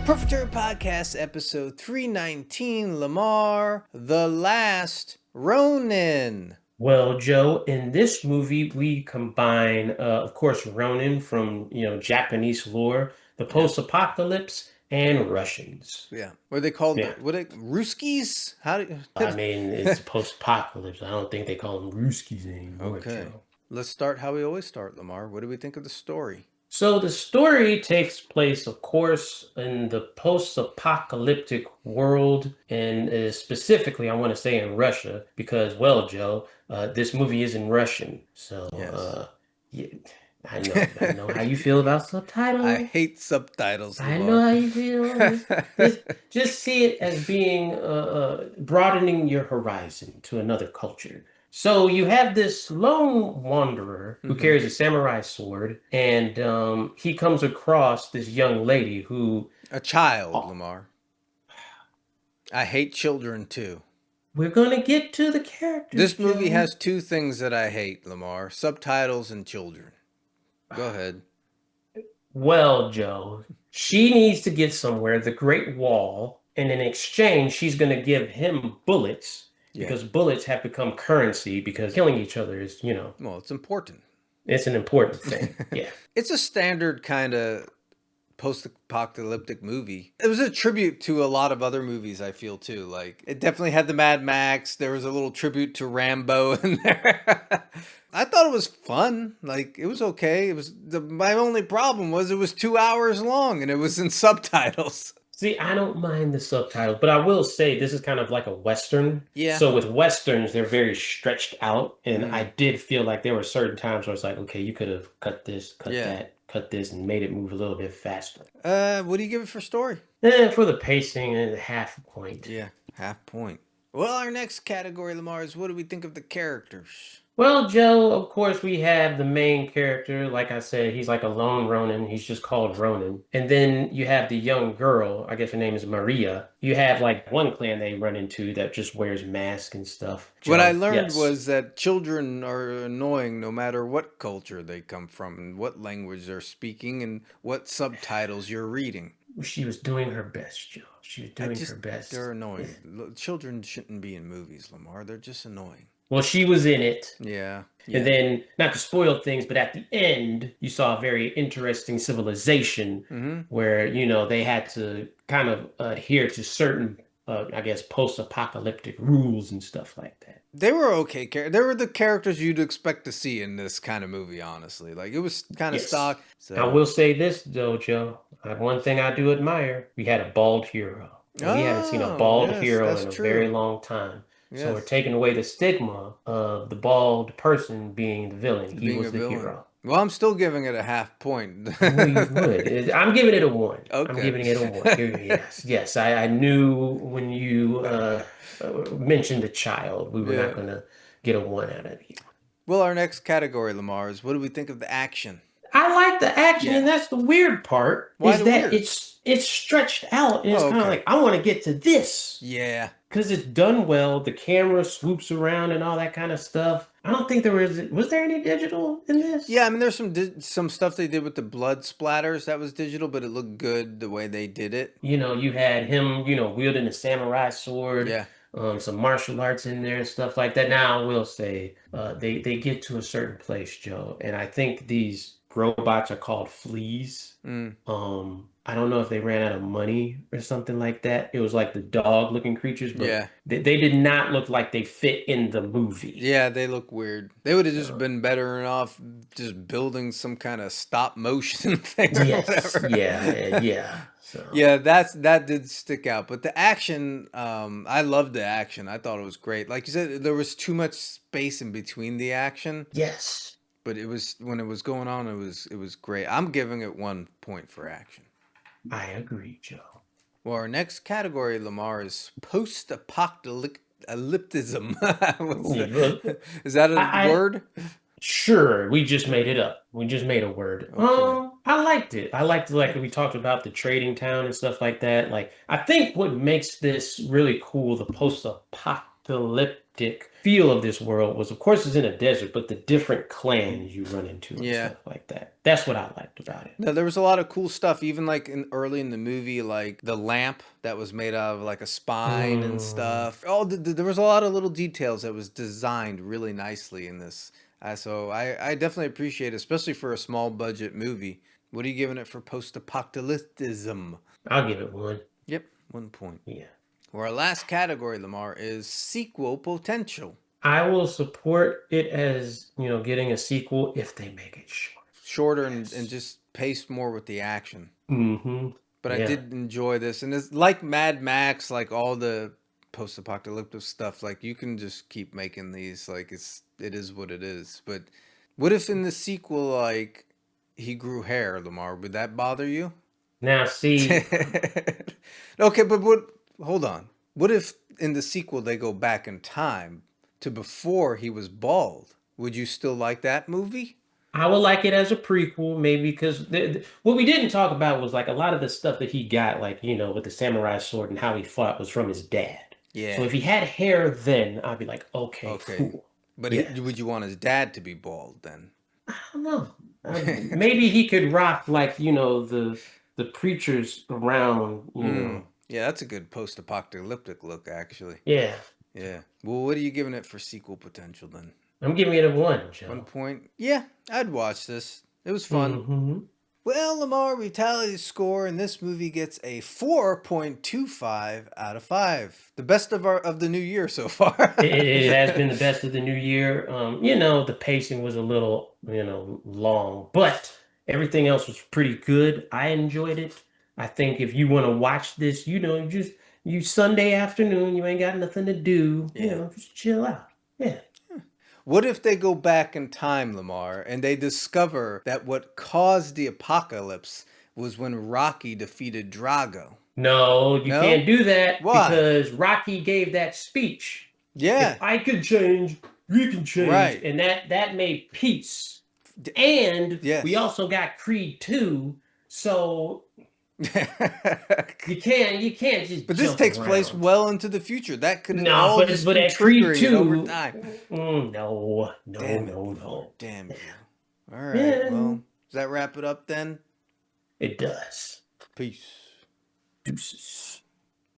Perfect Turd Podcast, episode 319, Lamar, The Last Ronin. Well, Joe, in this movie, we combine, of course, Ronin from, Japanese lore, the post-apocalypse, and Russians. Yeah. What are they called? Yeah. Ruskies? How do I mean, it's post-apocalypse. I don't think they call them Ruskies anymore, Okay. Joe. Let's start how we always start, Lamar. What do we think of the story? So the story takes place, of course, in the post-apocalyptic world, and specifically, I want to say in Russia, because, well, Joe, this movie is in Russian. So, Yes. yeah, I know how you feel about subtitles. I hate subtitles, I Lamar. know how you feel. Just see it as being broadening your horizon to another culture. So you have this lone wanderer who carries a samurai sword, and he comes across this young lady who... A child, Oh, Lamar. I hate children, too. we're gonna get to the characters, This movie Joe. has two things that I hate, Lamar. Subtitles and children. Go ahead. Well, Joe, she needs to get somewhere, the Great Wall, and in exchange, she's gonna give him bullets. Yeah. Because bullets have become currency because killing each other is, Well, it's important. it's an important thing. Yeah. It's a standard kind of post-apocalyptic movie. It was a tribute to a lot of other movies, I feel, too. Like, it definitely had the Mad Max. There was a little tribute to Rambo in there. I thought it was fun. Like, it was okay. My only problem was it was 2 hours long and it was in subtitles. See, I don't mind the subtitles, but I will say this is kind of like a Western. Yeah. So with Westerns, they're very stretched out. And I did feel like there were certain times where it's like, okay, you could have cut this, cut that, cut this, and made it move a little bit faster. What do you give it for story? For the pacing, half a point. Yeah, half point. Well, our next category, Lamar, is what do we think of the characters? Well, Joe, of course, we have the main character. Like I said, he's like a lone Ronin. He's just called Ronin. And then you have the young girl. I guess her name is Maria. You have like one clan they run into that just wears masks and stuff. Joe, What I learned yes. was that children are annoying no matter what culture they come from and what language they're speaking and what subtitles you're reading. She was doing her best, Joe. She was doing her best. They're annoying. Children shouldn't be in movies, Lamar. They're just annoying. Well, she was in it. Yeah. And then, not to spoil things, but at the end, you saw a very interesting civilization where, they had to kind of adhere to certain, I guess, post-apocalyptic rules and stuff like that. They were okay. They were the characters you'd expect to see in this kind of movie, honestly. Like, it was kind of stock. So. I will say this, though, Joe. One thing I do admire, we had a bald hero. We haven't seen a bald hero in a very long time. Yes. So we're taking away the stigma of the bald person being the villain. He was the hero. Well, I'm still giving it a half point. Well, you would. I'm giving it a 1. Okay. I'm giving it a 1. Yes. I knew when you mentioned a child, we were not going to get a 1 out of you. Well, our next category, Lamar, is what do we think of the action? I like the action, and that's the weird part. Why is that it's stretched out, and it's kind of like, I want to get to this. Yeah. Because it's done well. The camera swoops around and all that kind of stuff. I don't think was there any digital in this? Yeah, I mean, there's some stuff they did with the blood splatters that was digital, but it looked good the way they did it. You had him, wielding a samurai sword. Yeah. Some martial arts in there and stuff like that. Now, I will say, they get to a certain place, Joe, and I think these robots are called fleas. I don't know if they ran out of money or something like that. It was like the dog-looking creatures, but they did not look like they fit in the movie. Yeah, they look weird. They would have just been better off just building some kind of stop motion thing or whatever. Yeah. So. Yeah, that did stick out. But the action, I loved the action. I thought it was great. Like you said, there was too much space in between the action. Yes. But it was when it was going on, it was great. I'm giving it 1 point for action. I agree, Joe. Well, our next category, Lamar, is post-apocalypticism. Is that a word? Sure, we just made it up. We just made a word. Okay. I liked it. I liked like we talked about the trading town and stuff like that. Like, I think what makes this really cool, the post-apocalyptic feel of this world was, of course, it's in a desert, but the different clans you run into and stuff like that. That's what I liked about it. No, there was a lot of cool stuff, even like early in the movie, like the lamp that was made out of like a spine and stuff. Oh, there was a lot of little details that was designed really nicely in this. So I definitely appreciate it, especially for a small budget movie. What are you giving it for post-apocalypticism? I'll give it 1. Yep, 1 point. Yeah. Well, our last category, Lamar, is sequel potential. I will support it as, getting a sequel if they make it short. Shorter and just paced more with the action. Mm-hmm. But I did enjoy this. And it's like Mad Max, like all the post-apocalyptic stuff. Like you can just keep making these. Like it is what it is. But what if in the sequel, like he grew hair, Lamar? Would that bother you? Now, see. Okay, but hold on. What if in the sequel they go back in time to before he was bald? Would you still like that movie? I would like it as a prequel, maybe, because what we didn't talk about was like a lot of the stuff that he got, like, with the samurai sword and how he fought was from his dad. Yeah. So if he had hair then, I'd be like, okay, cool. But would you want his dad to be bald then? I don't know. Maybe he could rock like, the preachers around, Yeah, that's a good post-apocalyptic look, actually. Yeah. Yeah. Well, what are you giving it for sequel potential then? I'm giving it a 1, Joe. 1 point. Yeah, I'd watch this. It was fun. Mm-hmm. Well, Lamar, Retalia's score in this movie gets a 4.25 out of 5. The best of the new year so far. It has been the best of the new year. The pacing was a little, long, but everything else was pretty good. I enjoyed it. I think if you want to watch this, you Sunday afternoon, you ain't got nothing to do, just chill out. Yeah. What if they go back in time, Lamar, and they discover that what caused the apocalypse was when Rocky defeated Drago? No, you can't do that. Why? Because Rocky gave that speech. Yeah. If I could change, you can change. Right. And that made peace. And we also got Creed 2, so you can't just. But this takes place well into the future. That could but at Creed 2 over time. No. Damn you. All right. Yeah. Well, does that wrap it up then? It does. Peace. Deuces.